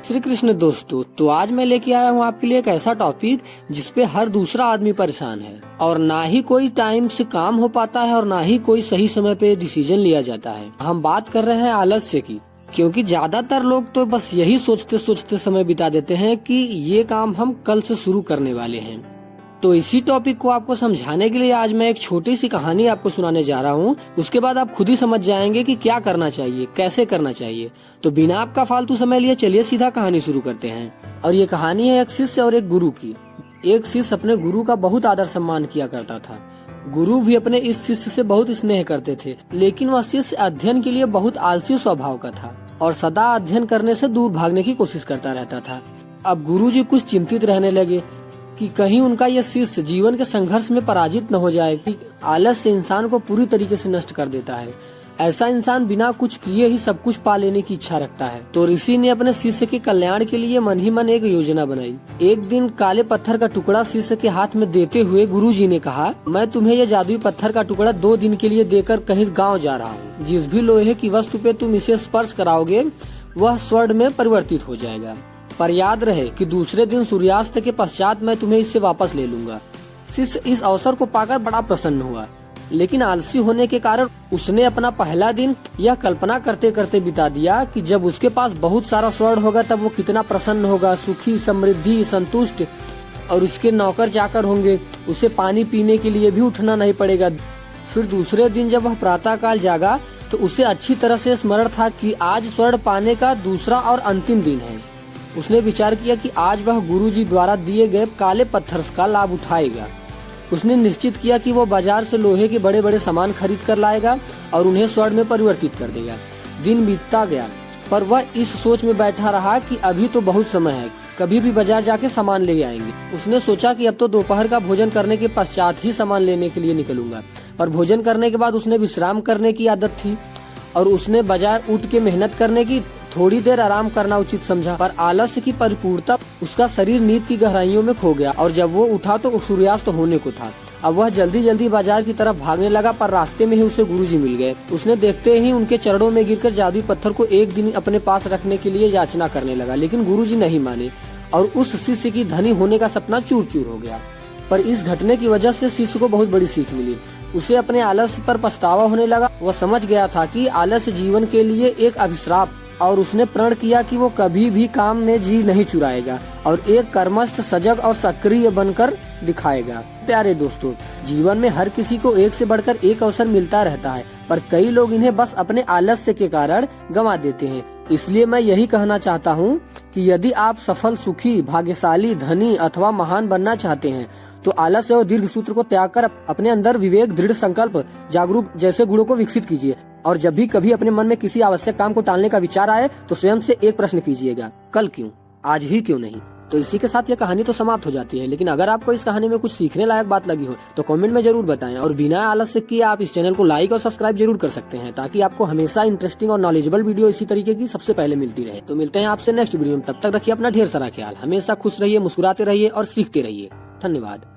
श्री कृष्ण दोस्तों, तो आज मैं लेके आया हूँ आपके लिए एक ऐसा टॉपिक जिसपे हर दूसरा आदमी परेशान है और ना ही कोई टाइम से काम हो पाता है और ना ही कोई सही समय पे डिसीजन लिया जाता है। हम बात कर रहे हैं आलस्य की, क्योंकि ज्यादातर लोग तो बस यही सोचते सोचते समय बिता देते हैं कि ये काम हम कल से शुरू करने वाले हैं। तो इसी टॉपिक को आपको समझाने के लिए आज मैं एक छोटी सी कहानी आपको सुनाने जा रहा हूँ। उसके बाद आप खुद ही समझ जाएंगे कि क्या करना चाहिए, कैसे करना चाहिए। तो बिना आपका फालतू समय लिए चलिए सीधा कहानी शुरू करते हैं। और ये कहानी है एक शिष्य और एक गुरु की। एक शिष्य अपने गुरु का बहुत आदर सम्मान किया करता था। गुरु भी अपने इस शिष्य से बहुत स्नेह करते थे, लेकिन वह शिष्य अध्ययन के लिए बहुत आलसी स्वभाव का था और सदा अध्ययन करने से दूर भागने की कोशिश करता रहता था। अब गुरुजी कुछ चिंतित रहने लगे कि कहीं उनका यह शिष्य जीवन के संघर्ष में पराजित न हो जाए। कि आलस्य इंसान को पूरी तरीके से नष्ट कर देता है। ऐसा इंसान बिना कुछ किए ही सब कुछ पा लेने की इच्छा रखता है। तो ऋषि ने अपने शिष्य के कल्याण के लिए मन ही मन एक योजना बनाई। एक दिन काले पत्थर का टुकड़ा शिष्य के हाथ में देते हुए गुरुजी ने कहा, मैं तुम्हें यह जादुई पत्थर का टुकड़ा 2 दिन के लिए देकर कहीं गाँव जा रहा हूँ। जिस भी लोहे की वस्तु पे तुम इसे स्पर्श कराओगे वह स्वर्ण में परिवर्तित हो जाएगा। पर याद रहे कि दूसरे दिन सूर्यास्त के पश्चात मैं तुम्हें इससे वापस ले लूंगा। शिष्य इस अवसर को पाकर बड़ा प्रसन्न हुआ, लेकिन आलसी होने के कारण उसने अपना पहला दिन यह कल्पना करते करते बिता दिया कि जब उसके पास बहुत सारा स्वर्ण होगा तब वो कितना प्रसन्न होगा, सुखी, समृद्धि, संतुष्ट। और उसके नौकर चाकर होंगे, उसे पानी पीने के लिए भी उठना नहीं पड़ेगा। फिर दूसरे दिन जब वह प्रातः काल जागा तो उसे अच्छी तरह से स्मरण था कि आज स्वर्ण पाने का दूसरा और अंतिम दिन है। उसने विचार किया कि आज वह गुरुजी द्वारा दिए गए काले पत्थर का लाभ उठाएगा। उसने निश्चित किया कि वो बाजार से लोहे के बड़े बड़े सामान खरीद कर लाएगा और उन्हें स्वर्ण में परिवर्तित कर देगा। दिन बीतता गया, पर वह इस सोच में बैठा रहा कि अभी तो बहुत समय है, कभी भी बाजार जाके सामान ले आएंगे। उसने सोचा कि अब तो दोपहर का भोजन करने के पश्चात ही सामान लेने के लिए निकलूंगा। पर भोजन करने के बाद उसने विश्राम करने की आदत थी और उसने बजाय उठ के मेहनत करने की थोड़ी देर आराम करना उचित समझा। पर आलस्य की परिपूर्णता उसका शरीर नींद की गहराइयों में खो गया और जब वो उठा तो सूर्यास्त होने को था। अब वह जल्दी जल्दी बाजार की तरफ भागने लगा, पर रास्ते में ही उसे गुरुजी मिल गए। उसने देखते ही उनके चरणों में गिरकर जादुई पत्थर को एक दिन अपने पास रखने के लिए याचना करने लगा, लेकिन गुरुजी नहीं माने और उस शिष्य की धनी होने का सपना चूर चूर हो गया। पर इस घटने की वजह से शिष्य को बहुत बड़ी सीख मिली। उसे अपने आलस्य पर पछतावा होने लगा। वह समझ गया था कि आलस्य जीवन के लिए एक अभिशाप, और उसने प्रण किया कि वो कभी भी काम में जी नहीं चुराएगा और एक कर्मस्थ, सजग और सक्रिय बनकर दिखाएगा। प्यारे दोस्तों, जीवन में हर किसी को एक से बढ़कर एक अवसर मिलता रहता है, पर कई लोग इन्हें बस अपने आलस्य के कारण गंवा देते हैं। इसलिए मैं यही कहना चाहता हूँ कि यदि आप सफल, सुखी, भाग्यशाली, धनी अथवा महान बनना चाहते हैं तो आलस्य और दीर्घ सूत्र को त्याग कर अपने अंदर विवेक, दृढ़ संकल्प, जागरूक जैसे गुणों को विकसित कीजिए। और जब भी कभी अपने मन में किसी आवश्यक काम को टालने का विचार आए तो स्वयं से एक प्रश्न कीजिएगा, कल क्यों, आज ही क्यों नहीं। तो इसी के साथ ये कहानी तो समाप्त हो जाती है, लेकिन अगर आपको इस कहानी में कुछ सीखने लायक बात लगी हो तो कमेंट में जरूर बताएं। और बिना आलस्य किए आप इस चैनल को लाइक और सब्सक्राइब जरूर कर सकते हैं, ताकि आपको हमेशा इंटरेस्टिंग और नॉलेजेबल वीडियो इसी तरीके की सबसे पहले मिलती रहे। तो मिलते हैं आपसे नेक्स्ट वीडियो में, तब तक रखिए अपना ढेर सारा ख्याल। हमेशा खुश रहिए, मुस्कुराते रहिए और सीखते रहिए। धन्यवाद।